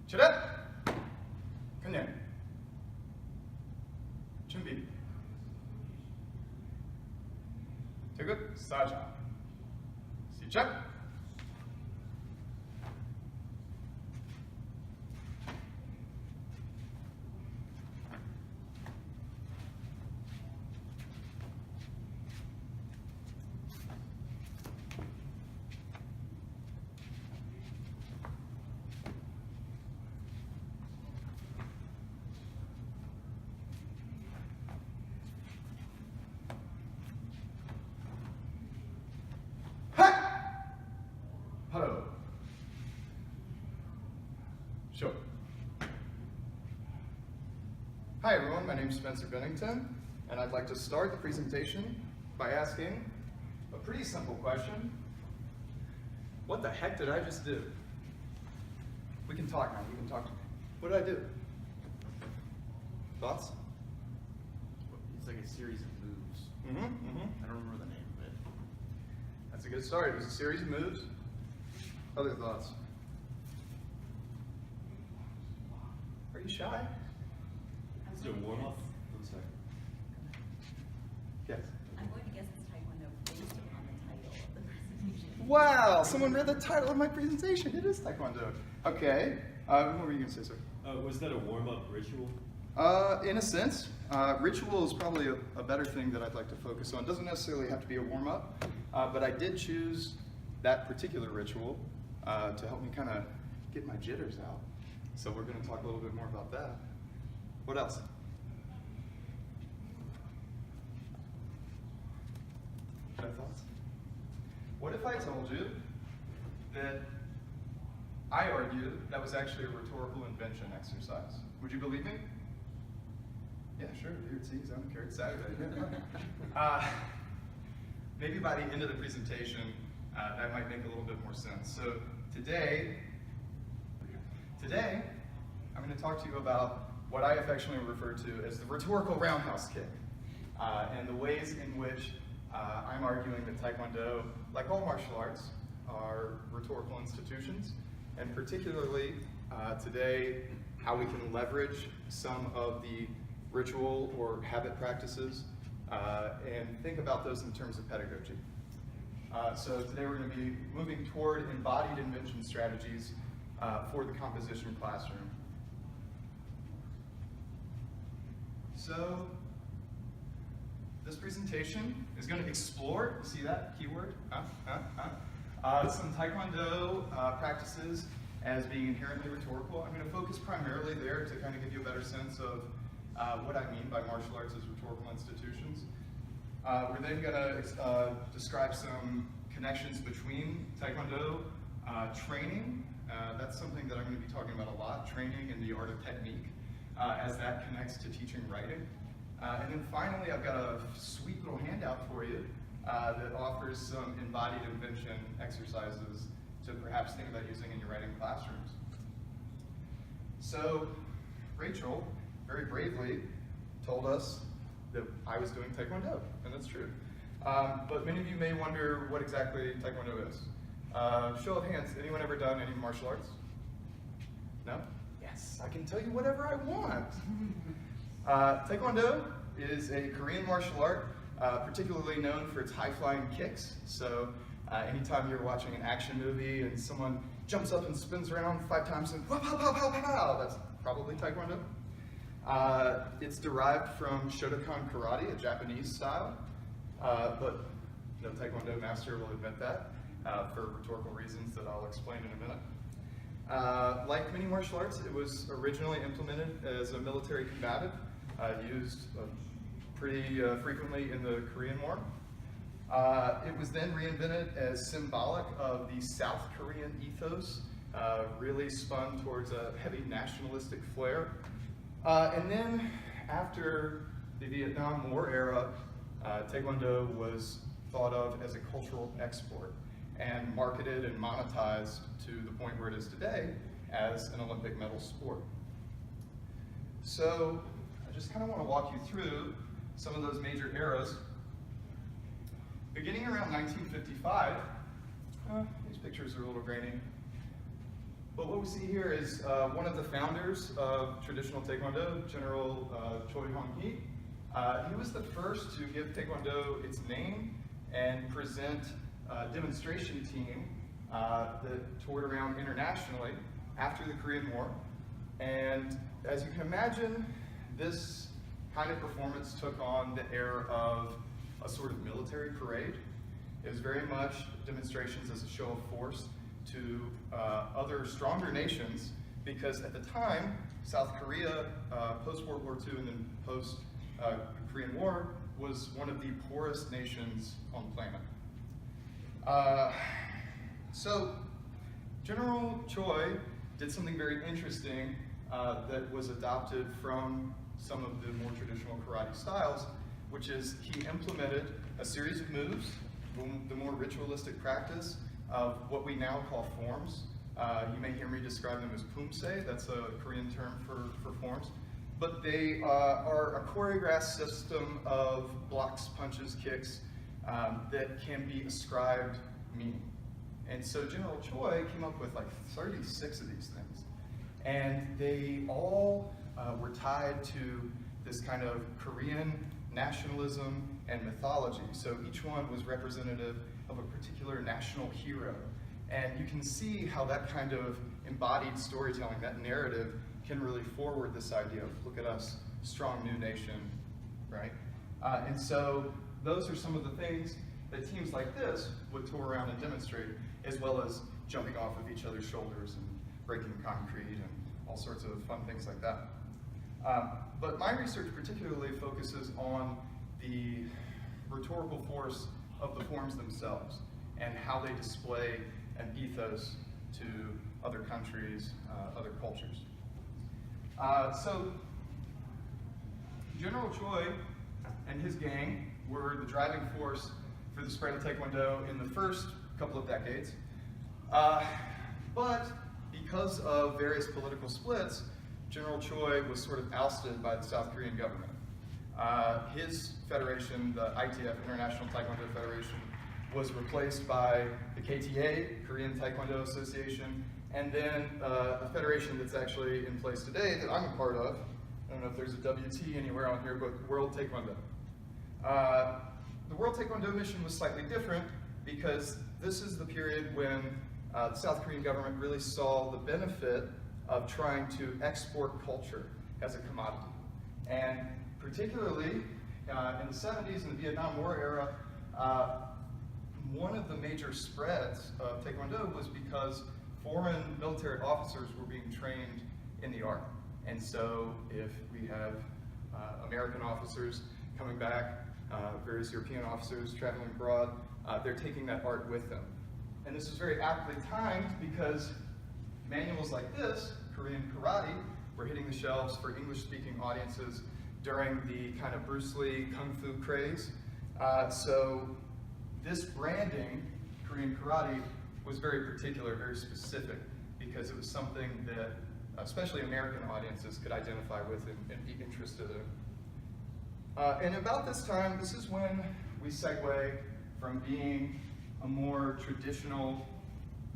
차렷! 그냥 준비 태극 사자 시작! Hello. Sure. Hi everyone, my name is Bennington, and I'd like to start the presentation by asking a pretty simple question. What the heck did I just do? We can talk now, you can talk to me. What did I do? Thoughts? It's like a series of moves. I I don't remember the name of it. That's a good start. It was a series of moves. Other thoughts? Are you shy? Is it a warm-up? One second. Yes. I'm going to guess it's Taekwondo based upon the title of the presentation. Wow, someone read the title of my presentation. It is Taekwondo. Okay. What were you going to say, sir? Was that a warm-up ritual? In a sense. Ritual is probably a better thing that I'd like to focus on. It doesn't necessarily have to be a warm-up, but I did choose that particular ritual to help me kind of get my jitters out. So we're going to talk a little bit more about that. What else? Other thoughts? What if I told you that I argue that was actually a rhetorical invention exercise? Would you believe me? Yeah, sure, dude. See, I'm here. It's Saturday. Maybe by the end of the presentation, that might make a little bit more sense. So today, I'm going to talk to you about what I affectionately refer to as the rhetorical roundhouse kick, and the ways in which I'm arguing that Taekwondo, like all martial arts, are rhetorical institutions, and particularly today, how we can leverage some of the ritual or habit practices and think about those in terms of pedagogy. So today we're going to be moving toward embodied invention strategies for the composition classroom. So this presentation is going to explore, see that keyword? Some Taekwondo practices as being inherently rhetorical. I'm going to focus primarily there to kind of give you a better sense of what I mean by martial arts as rhetorical institutions. We're then going to describe some connections between Taekwondo training. That's something that I'm going to be talking about a lot, training and the art of technique, as that connects to teaching writing. And then finally, I've got a sweet little handout for you that offers some embodied invention exercises to perhaps think about using in your writing classrooms. So Rachel very bravely told us that I was doing Taekwondo, and that's true. But many of you may wonder what exactly Taekwondo is. Show of hands, anyone ever done any martial arts? No? Yes, I can tell you whatever I want. Taekwondo is a Korean martial art, particularly known for its high-flying kicks. So anytime you're watching an action movie and someone jumps up and spins around 5 times and pow, pow, pow, pow, pow, that's probably Taekwondo. It's derived from Shotokan karate, a Japanese style, but no Taekwondo master will admit that for rhetorical reasons that I'll explain in a minute. Like many martial arts, it was originally implemented as a military combative, used pretty frequently in the Korean War. It was then reinvented as symbolic of the South Korean ethos, really spun towards a heavy nationalistic flair. And then after the Vietnam War era, Taekwondo was thought of as a cultural export and marketed and monetized to the point where it is today as an Olympic medal sport. So I just kind of want to walk you through some of those major eras. Beginning around 1955, these pictures are a little grainy. But what we see here is one of the founders of traditional Taekwondo, General Choi Hong-hee. He was the first to give Taekwondo its name and present a demonstration team that toured around internationally after the Korean War. And as you can imagine, this kind of performance took on the air of a sort of military parade. It was very much demonstrations as a show of force to other stronger nations, because at the time, South Korea, post-World War II and then post-Korean War, was one of the poorest nations on the planet. So General Choi did something very interesting that was adopted from some of the more traditional karate styles, which is he implemented a series of moves, the more ritualistic practice of what we now call forms. You may hear me describe them as pumsae, that's a Korean term for forms. But they are a choreographed system of blocks, punches, kicks that can be ascribed meaning. And so General Choi came up with like 36 of these things. And they all were tied to this kind of Korean nationalism and mythology. So each one was representative of a particular national hero. And you can see how that kind of embodied storytelling, that narrative, can really forward this idea of, look at us, strong new nation, right? And so those are some of the things that teams like this would tour around and demonstrate, as well as jumping off of each other's shoulders and breaking concrete and all sorts of fun things like that. But my research particularly focuses on the rhetorical force of the forms themselves and how they display an ethos to other countries, other cultures. So General Choi and his gang were the driving force for the spread of Taekwondo in the first couple of decades. But because of various political splits, General Choi was sort of ousted by the South Korean government. His federation, the ITF, International Taekwondo Federation, was replaced by the KTA, Korean Taekwondo Association, and then a federation that's actually in place today that I'm a part of. I don't know if there's a WT anywhere on here, but World Taekwondo. The World Taekwondo mission was slightly different because this is the period when the South Korean government really saw the benefit of trying to export culture as a commodity. And particularly in the 70s and the Vietnam War era, one of the major spreads of Taekwondo was because foreign military officers were being trained in the art. And so if we have American officers coming back, various European officers traveling abroad, they're taking that art with them. And this is very aptly timed because manuals like this, Korean karate, were hitting the shelves for English-speaking audiences during the kind of Bruce Lee Kung Fu craze. So this branding, Korean karate, was very particular, very specific, because it was something that especially American audiences could identify with and be interested in. And about this time, this is when we segue from being a more traditional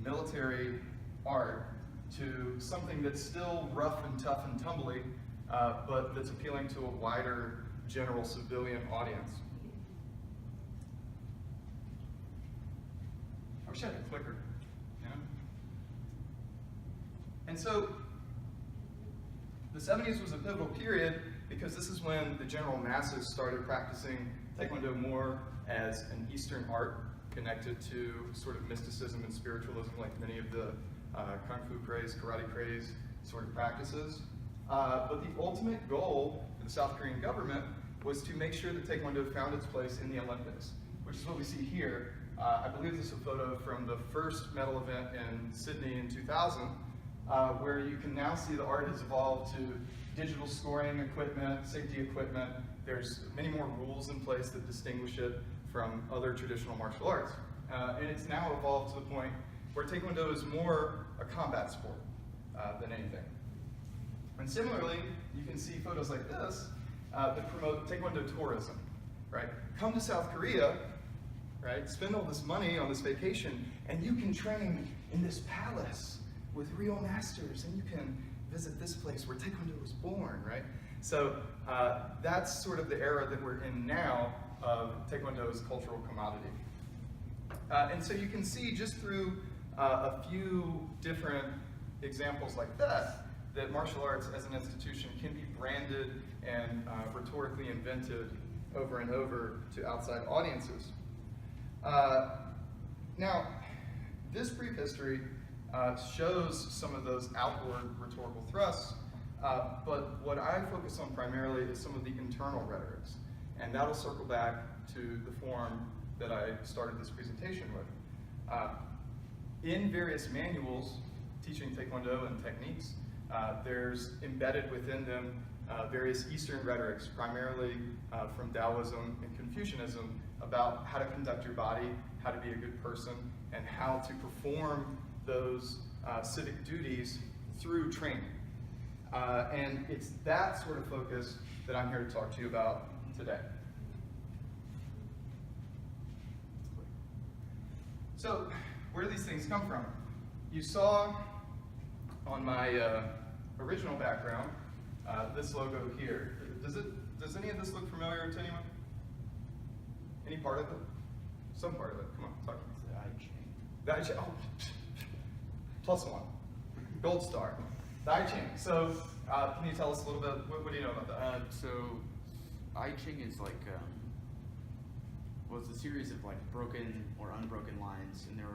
military art to something that's still rough and tough and tumbly, but that's appealing to a wider general civilian audience. I wish I had a clicker, you know? And so the 70s was a pivotal period because this is when the general masses started practicing Taekwondo more as an Eastern art connected to sort of mysticism and spiritualism, like many of the Kung Fu craze, karate craze sort of practices. But the ultimate goal for the South Korean government was to make sure that Taekwondo found its place in the Olympics, which is what we see here. I believe this is a photo from the first medal event in Sydney in 2000, where you can now see the art has evolved to digital scoring equipment, safety equipment. There's many more rules in place that distinguish it from other traditional martial arts. And it's now evolved to the point where Taekwondo is more a combat sport than anything. And similarly, you can see photos like this that promote Taekwondo tourism, right? Come to South Korea, right? Spend all this money on this vacation, and you can train in this palace with real masters, and you can visit this place where Taekwondo was born, right? So that's sort of the era that we're in now of Taekwondo's cultural commodity. And so you can see just through a few different examples like that, that martial arts as an institution can be branded and rhetorically invented over and over to outside audiences. Now, this brief history shows some of those outward rhetorical thrusts, but what I focus on primarily is some of the internal rhetorics, and that'll circle back to the form that I started this presentation with. In various manuals teaching Taekwondo and techniques, there's embedded within them various Eastern rhetorics, primarily from Taoism and Confucianism, about how to conduct your body, how to be a good person, and how to perform those civic duties through training. And it's that sort of focus that I'm here to talk to you about today. So, where do these things come from? You saw on my original background this logo here. Does any of this look familiar to anyone? Any part of it? Some part of it. Come on, talk to me. It's the I Ching. The I Ching. Oh, +1. Gold star. The I Ching. So, can you tell us a little bit? What do you know about that? So, I Ching is like, well, it's a series of like broken or unbroken lines, and they're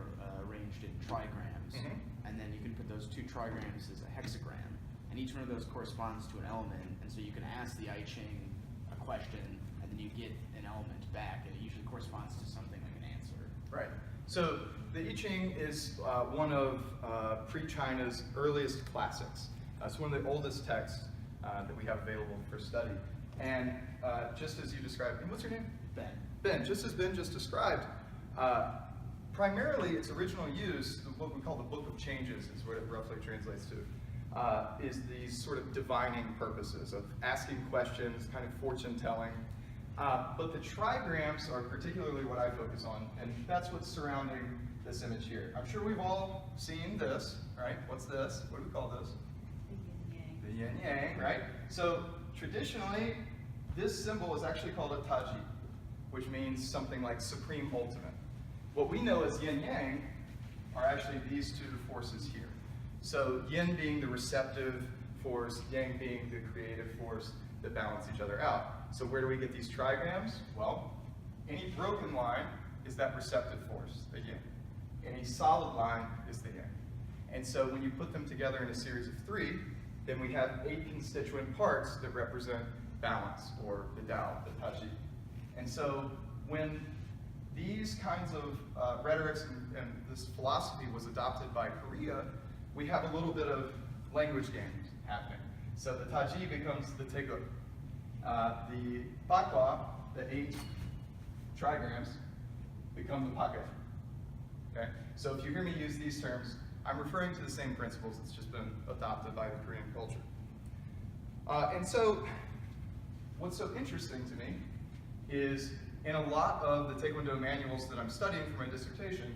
arranged in trigrams. And then you can put those two trigrams as a hexagram, and each one of those corresponds to an element. And so you can ask the I Ching a question, and then you get an element back, and it usually corresponds to something like an answer. Right. So the I Ching is one of pre-China's earliest classics. It's one of the oldest texts that we have available for study. And just as you described, and what's your name? Ben. Ben, just as Ben just described, primarily its original use, what we call the Book of Changes is what it roughly translates to, is these sort of divining purposes of asking questions, kind of fortune telling. But the trigrams are particularly what I focus on, and that's what's surrounding this image here. I'm sure we've all seen this, right? What's this? What do we call this? The yin yang. The yin yang, right? So traditionally, this symbol is actually called a taji, which means something like supreme ultimate. What we know as yin yang are actually these two forces here. So yin being the receptive force, yang being the creative force that balance each other out. So where do we get these trigrams? Well, any broken line is that receptive force, the yin. Any solid line is the yang. And so when you put them together in a series of 3, then we have 8 constituent parts that represent balance, or the Tao, the Taji. And so when these kinds of rhetorics and this philosophy was adopted by Korea, we have a little bit of language games happening. So the Taji becomes the Taeguk. The palgwe, the 8 trigrams, become the palgwe. Okay? So if you hear me use these terms, I'm referring to the same principles. It's just been adopted by the Korean culture. And so what's so interesting to me is in a lot of the Taekwondo manuals that I'm studying for my dissertation,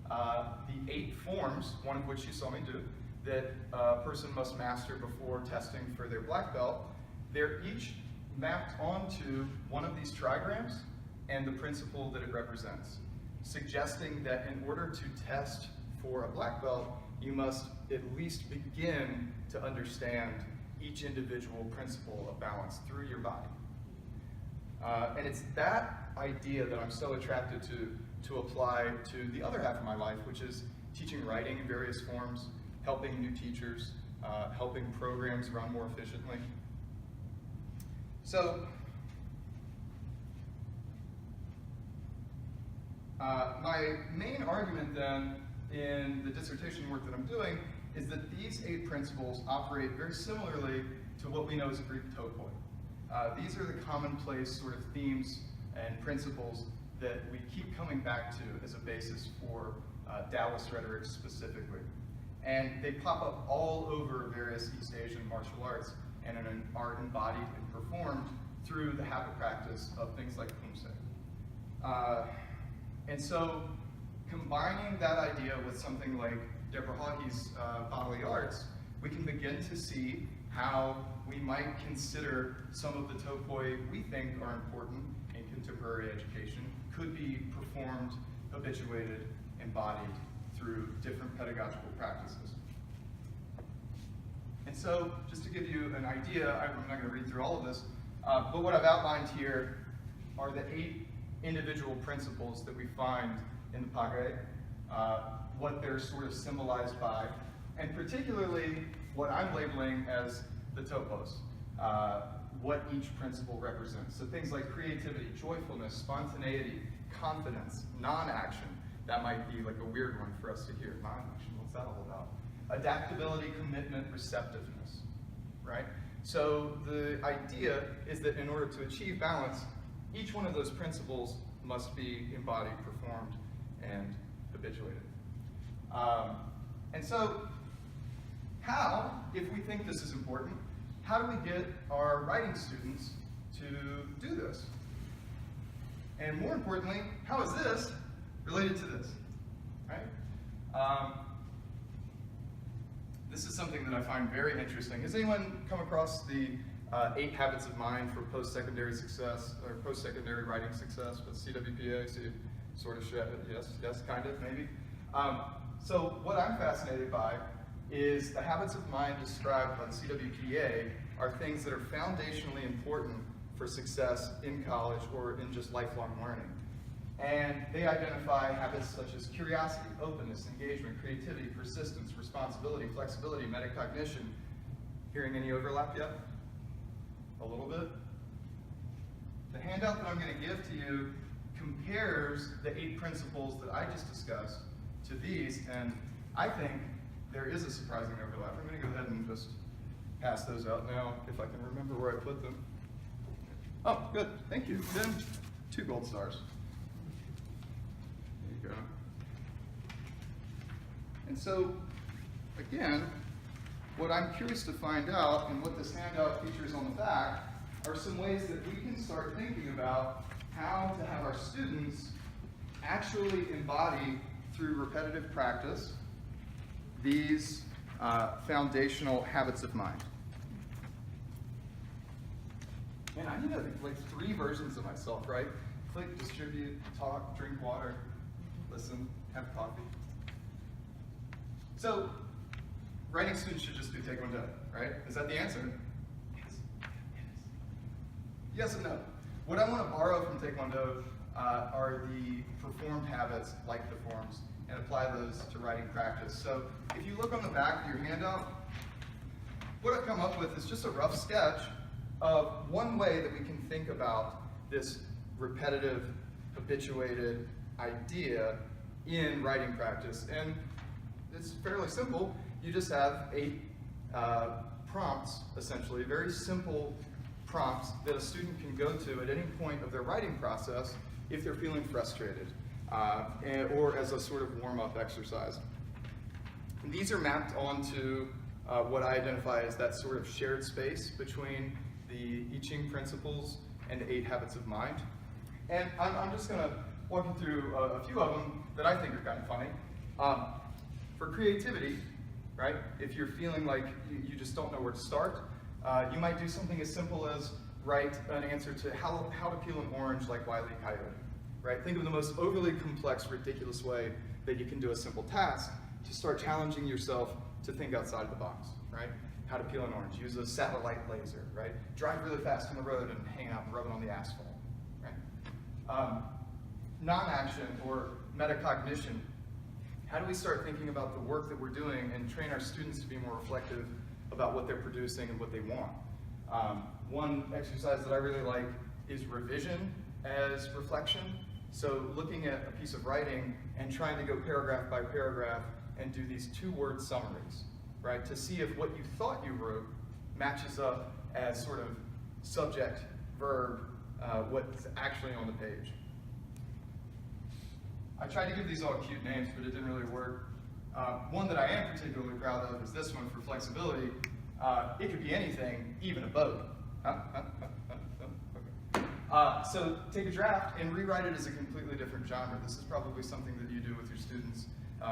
the 8 forms, one of which you saw me do, that a person must master before testing for their black belt, they're each mapped onto one of these trigrams and the principle that it represents, suggesting that in order to test for a black belt, you must at least begin to understand each individual principle of balance through your body. And it's that idea that I'm so attracted to apply to the other half of my life, which is teaching writing in various forms, helping new teachers, helping programs run more efficiently. So, my main argument then in the dissertation work that I'm doing is that these 8 principles operate very similarly to what we know as Greek topoi. These are the commonplace sort of themes and principles that we keep coming back to as a basis for Taoist rhetoric specifically. And they pop up all over various East Asian martial arts and are embodied and performed through the habit practice of things like pumsae. And so combining that idea with something like Deborah Hawkey's bodily arts, we can begin to see how we might consider some of the topoi we think are important in contemporary education could be performed, habituated, embodied through different pedagogical practices. And so, just to give you an idea, I'm not going to read through all of this, but what I've outlined here are the 8 individual principles that we find in the palgwe, what they're sort of symbolized by, and particularly what I'm labeling as the topos, what each principle represents. So things like creativity, joyfulness, spontaneity, confidence, non-action. That might be like a weird one for us to hear. Non-action, what's that all about? Adaptability, commitment, receptiveness, right? So the idea is that in order to achieve balance, each one of those principles must be embodied, performed, and habituated. And so how, if we think this is important, how do we get our writing students to do this? And more importantly, how is this related to this, right? This is something that I find very interesting. Has anyone come across the 8 Habits of Mind for Post-Secondary Success, or Post-Secondary Writing Success with CWPA? So you sort of yes, kind of, maybe. So what I'm fascinated by is the habits of mind described by the CWPA are things that are foundationally important for success in college or in just lifelong learning. And they identify habits such as curiosity, openness, engagement, creativity, persistence, responsibility, flexibility, metacognition. Hearing any overlap yet? A little bit? The handout that I'm going to give to you compares the 8 principles that I just discussed to these, and I think there is a surprising overlap. I'm going to go ahead and just pass those out now, if I can remember where I put them. Oh, good, thank you. Then 2 gold stars. There you go. And so, again, what I'm curious to find out, and what this handout features on the back, are some ways that we can start thinking about how to have our students actually embody, through repetitive practice, these foundational habits of mind. Man, I need like 3 versions of myself, right? Click, distribute, talk, drink water, listen, have coffee. So, writing students should just do Taekwondo, right? Is that the answer? Yes. Yes and no. What I want to borrow from Taekwondo are the performed habits, like the forms, and apply those to writing practice. So if you look on the back of your handout, what I've come up with is just a rough sketch of one way that we can think about this repetitive, habituated idea in writing practice. And it's fairly simple. You just have 8 prompts, essentially, very simple prompts that a student can go to at any point of their writing process if they're feeling frustrated, or as a sort of warm-up exercise. And these are mapped onto what I identify as that sort of shared space between the I Ching principles and the 8 habits of mind. And I'm just going to walk you through a few of them that I think are kind of funny. For creativity, right, if you're feeling like you just don't know where to start, you might do something as simple as write an answer to how to peel an orange like Wile E. Coyote, right? Think of the most overly complex, ridiculous way that you can do a simple task to start challenging yourself to think outside the box, right? How to peel an orange, use a satellite laser, right? Drive really fast on the road and hang out and rub it on the asphalt, right? Non-action or metacognition. How do we start thinking about the work that we're doing and train our students to be more reflective about what they're producing and what they want? One exercise that I really like is revision as reflection. So looking at a piece of writing and trying to go paragraph by paragraph and do these 2-word summaries, right? To see if what you thought you wrote matches up as sort of subject, verb, what's actually on the page. I tried to give these all cute names, but it didn't really work. One that I am particularly proud of is this one for flexibility. It could be anything, even a boat. So take a draft and rewrite it as a completely different genre. This is probably something that you do with your students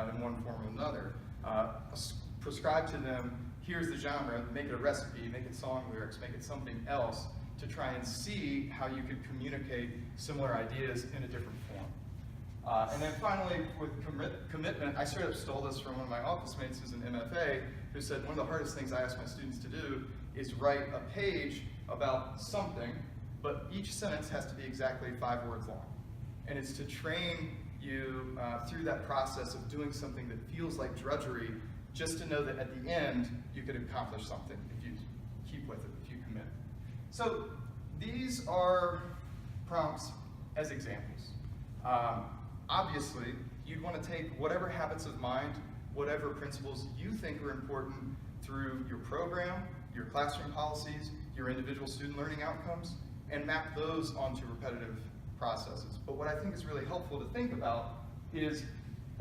in one form or another. prescribe to them, here's the genre, make it a recipe, make it song lyrics, make it something else, to try and see how you could communicate similar ideas in a different form. And then finally, with commitment, I sort of stole this from one of my office mates who's an MFA, who said one of the hardest things I ask my students to do is write a page about something, but each sentence has to be exactly 5 words long. And it's to train you through that process of doing something that feels like drudgery, just to know that at the end, you could accomplish something if you keep with it, if you commit. So these are prompts as examples. Obviously, you'd want to take whatever habits of mind, whatever principles you think are important through your program, your classroom policies, your individual student learning outcomes, and map those onto repetitive processes. But what I think is really helpful to think about is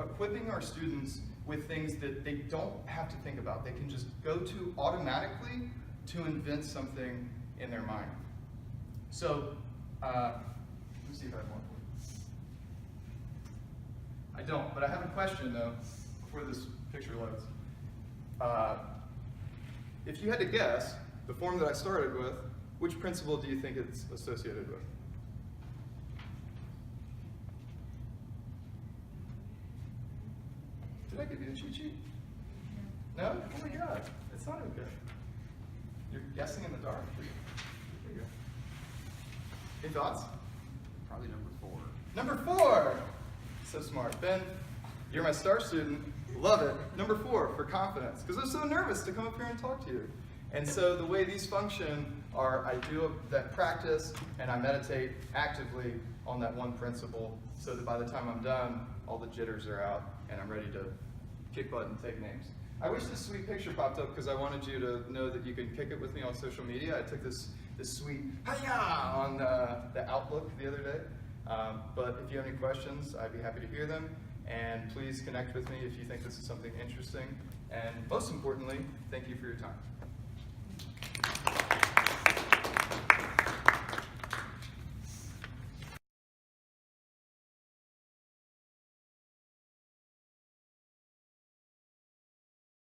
equipping our students with things that they don't have to think about. They can just go to automatically to invent something in their mind. So, let me see if I have one for you. I don't, but I have a question though, before this picture loads. If you had to guess, the form that I started with, which principle do you think it's associated with? Did I give you the cheat sheet? No? Oh my God, it's not okay. You're guessing in the dark. There you go. Any thoughts? Probably number 4. Number 4! So smart. Ben, you're my star student. Love it. Number 4, for confidence. Because I'm so nervous to come up here and talk to you. And so the way these function are, I do that practice and I meditate actively on that one principle so that by the time I'm done, all the jitters are out and I'm ready to kick butt and take names. I wish this sweet picture popped up because I wanted you to know that you can kick it with me on social media. I took this sweet hi-ya on the Outlook the other day. But if you have any questions, I'd be happy to hear them. And please connect with me if you think this is something interesting. And most importantly, thank you for your time.